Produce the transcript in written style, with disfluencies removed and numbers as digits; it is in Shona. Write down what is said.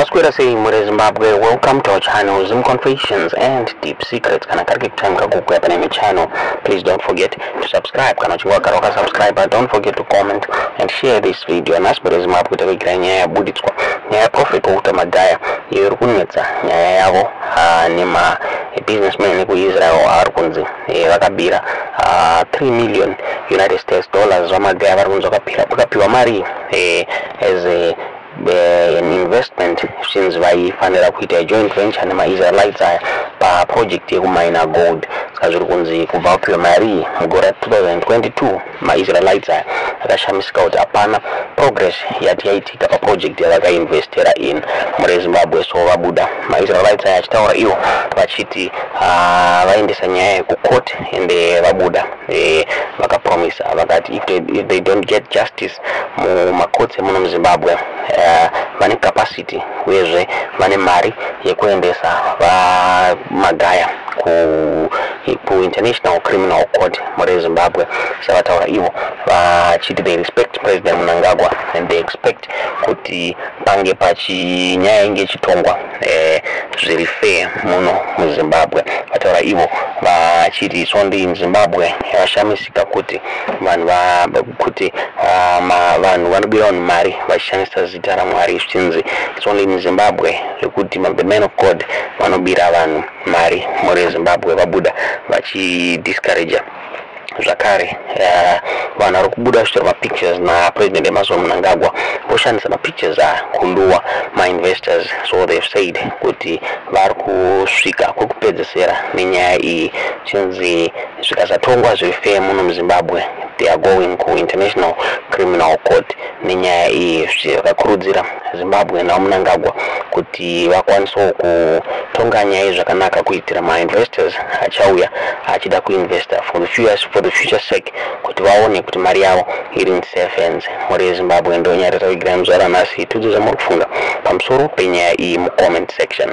Masquera saying Mure Zimbabwe, welcome to our channel Zim Confessions and Deep Secrets. Kana kariki time kakuku hapa na channel. Please don't forget to subscribe. Kana chungwa karoka subscribe, don't forget to comment and share this video. Nasbere Zimbabwe takigira nyaya ya buditswa. Nyaya profit kuta madaya. Yerukunetsa nyaya yavo ni ma businessmen ku Israel arukunzi vakabira 3 million United States dollars vamagaya varikunzi vakapiwa mari as an investment since vaifanira kuita joint venture nemaIsraelites aya paproject yekumina gold saka zviri kunzi kubva vapiwa mari mugore 2022 maIsraelites aya akashamisika kuti hapana progress yati yaitika paproject yavakainvestera in mure Zimbabwe. So vabuda maIsraelites aya achitaura ivo vachiti vaendesa nyaya yekucourt ende vabuda vakapromisa vakati if they don't get justice mumacourts emuno muZimbabwe vane capacity uyezve vane mari yekuendesa vamagaya ku International Criminal Court mure Zimbabwe. Savataura ivo vachiti they respect President Mnangagwa and they expect kuti pange pachinyaya inge chitongwa zviri fair muno muZimbabwe. Vataura ivo vachiti sondi muZimbabwe yashamisika kuti vanhu vanobira mari vachishandisa zita raMwari zvichinzi sondi muZimbabwe zvekuti the men of God vanobira vanhu mari mure Zimbabwe vabuda vachidiscourage zvakare vanhu vari kubuda vachitora mapictures napresident Emmerson Mnangagwa voshandisa mapictures kuluwa mainvestors. So they've said kuti vari kusvika kwekupedzisira nenyaya iyi chinzi zvikasatongwa zviri fair muno muZimbabwe they are going ku International Criminal Court nenyaya iyi zvakakurudzira Zimbabwe naMnangagwa kuti vakwanisewo kutonga nyaya zvakanaka kuitira mainvestors achauya achida kuinvesta for the future sake kuti vaone kuti mari yavo iri in safe hands mure Zimbabwe. Ndo nyaya yatavigira muzvara nhasi. Tudze zvamuri kufunga pamusoro penyaya iyi mucomment section.